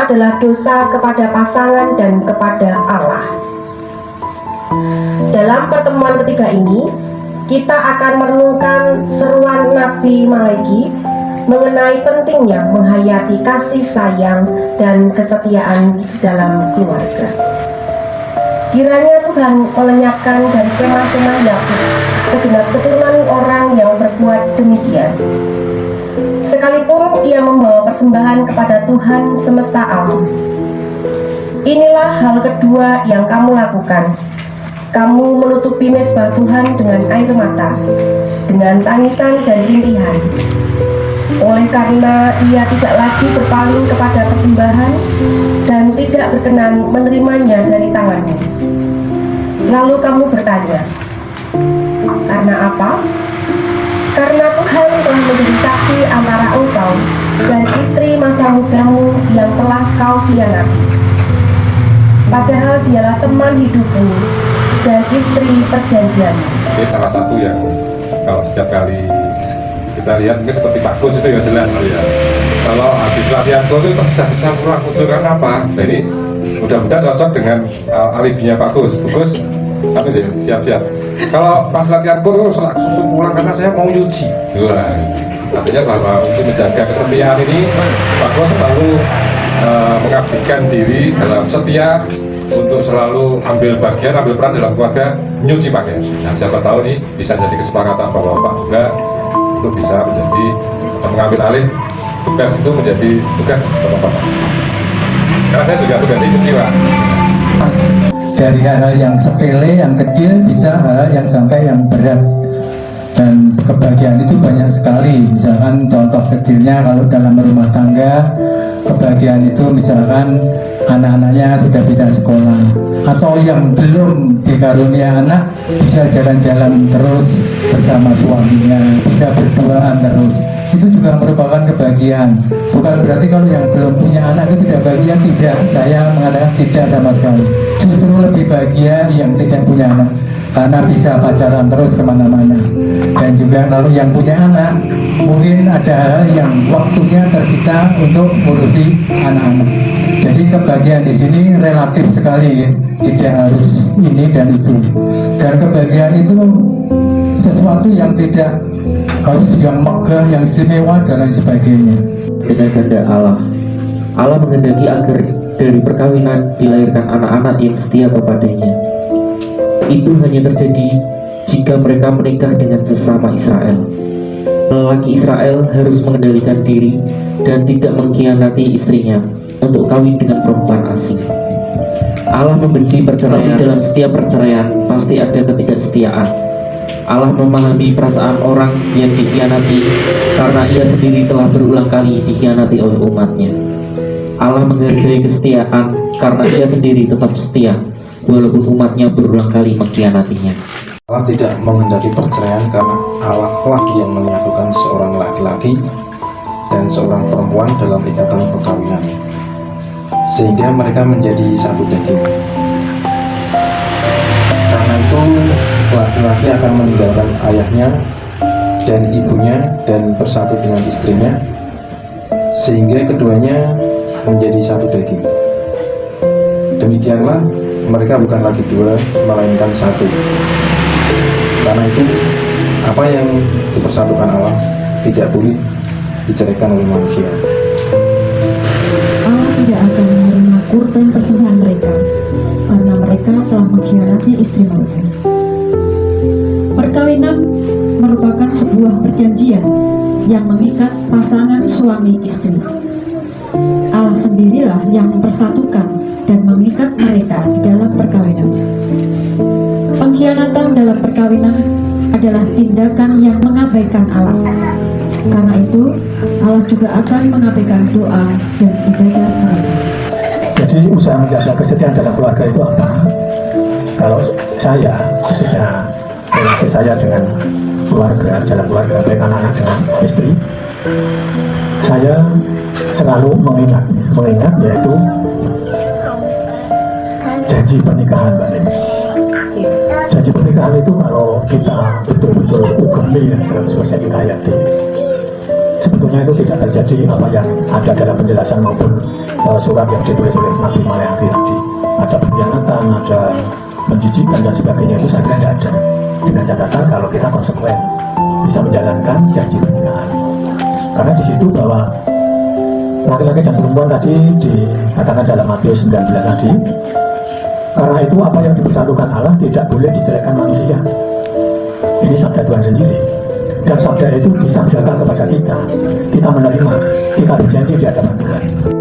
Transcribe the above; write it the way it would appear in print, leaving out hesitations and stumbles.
adalah dosa kepada pasangan dan kepada Allah. Dalam pertemuan ketiga ini, kita akan merenungkan seruan Nabi Malaki mengenai pentingnya menghayati kasih sayang dan kesetiaan di dalam keluarga. Kiranya Tuhan melenyapkan dari kemah-kemah Yakub segenap keturunan orang yang berbuat demikian, sekalipun ia membawa persembahan kepada Tuhan semesta alam. Inilah hal kedua yang kamu lakukan. Kamu menutupi mezbah Tuhan dengan air mata, dengan tangisan dan rintihan. Oleh karena ia tidak lagi berpaling kepada persembahan dan tidak berkenan menerimanya dari tanganmu. Lalu kamu bertanya, karena apa? Karena Tuhan telah menjadi saksi antara engkau dan istri masa mudamu yang telah kau khianati. Padahal dialah teman hidupmu dan istri perjanjianmu. Ini salah satu yang kalau setiap kali kita lihat mungkin seperti bagus itu ya jelas ya. Kalau habis latihan itu bisa kurang kan apa? Jadi mudah-mudahan cocok dengan alibinya bagus. Tapi deh siap-siap. Kalau pas latihan langsung pulang karena saya mau nyuci. Wah, artinya bahwa untuk menjaga kesetiaan ini bagus selalu mengabdikan diri dalam setia untuk selalu ambil peran dalam keluarga nyuci pakaian. Nah, siapa tahu nih bisa jadi kesepakatan bapak-bapak juga untuk bisa menjadi mengambil alih tugas itu menjadi tugas bapak-bapak. Karena saya juga tugasnya nyuci, Pak. Dari hal-hal yang sepele, yang kecil bisa hal yang sampai yang berat. Dan kebahagiaan itu banyak sekali. Misalkan contoh kecilnya kalau dalam rumah tangga, kebahagiaan itu misalkan anak-anaknya sudah bisa sekolah, atau yang belum dikarunia anak bisa jalan-jalan terus bersama suaminya, bisa berduaan terus. Itu juga merupakan kebahagiaan. Bukan berarti kalau yang belum punya anak itu tidak bahagia, tidak. Saya mengatakan tidak sama sekali. Justru lebih bahagia yang tidak punya anak, karena bisa pacaran terus kemana-mana. Dan juga kalau yang punya anak, mungkin ada hal yang waktunya tersita untuk ngurusi anak-anak. Jadi kebahagiaan di sini relatif sekali, ya. Tidak harus ini dan itu. Dan kebahagiaan itu sesuatu yang tidak harus yang megah, yang istimewa dan lain sebagainya. Dengan kehendak Allah, Allah menghendaki agar dari perkawinan dilahirkan anak-anak yang setia kepadanya. Itu hanya terjadi jika mereka menikah dengan sesama Israel. Lelaki Israel harus mengendalikan diri dan tidak mengkhianati istrinya untuk kawin dengan perempuan asing. Allah membenci perceraian. Dalam setiap perceraian pasti ada ketidaksetiaan. Allah memahami perasaan orang yang dikhianati karena ia sendiri telah berulang kali dikhianati oleh umatnya. Allah menghargai kesetiaan karena ia sendiri tetap setia walaupun umatnya berulang kali mengkhianatinya. Allah tidak menghendaki perceraian karena Allah lagi yang menyatukan seorang laki-laki dan seorang perempuan dalam ikatan perkawinan, sehingga mereka menjadi satu daging. Karena itu laki-laki akan meninggalkan ayahnya dan ibunya dan bersatu dengan istrinya, sehingga keduanya menjadi satu daging. Demikianlah mereka bukan lagi dua, melainkan satu. Karena itu apa yang dipersatukan Allah tidak boleh diceraikan oleh manusia. Allah tidak akan menerima kurban persembahan mereka karena mereka telah mengkhianati istri mereka. Perkawinan merupakan sebuah perjanjian yang mengikat pasangan suami istri. Allah sendirilah yang mempersatukan dan mengikat mereka di dalam perkawinan. Pengkhianatan dalam perkawinan adalah tindakan yang mengabaikan Allah. Karena itu, Allah juga akan mengabaikan doa dan ibadah mereka. Jadi usaha menjaga kesetiaan dalam keluarga itu apa? Kalau saya, khususnya relasi saya dengan keluarga, dalam keluarga, baik anak-anak dengan istri, saya selalu mengingat yaitu janji pernikahan, Mbak Nini. Janji pernikahan itu kalau kita betul-betul ugemi dan 100% kita hayati, sebetulnya itu tidak terjadi apa yang ada dalam penjelasan maupun surat yang ditulis oleh Nabi Maleakhi tadi. Ada pengkhianatan, ada menjijikan dan sebagainya, itu saya kira tidak ada. Dengan catatan kalau kita konsekuen bisa menjalankan janji pernikahan. Karena di situ bahwa laki-laki dan perempuan tadi dikatakan dalam Matius 19 tadi, karena itu apa yang dipersatukan Allah tidak boleh dijelekkan manusia. Ini sabda Tuhan sendiri. Dan sabda itu disabdakan kepada kita. Kita menerima, kita berjanji di hadapan Tuhan.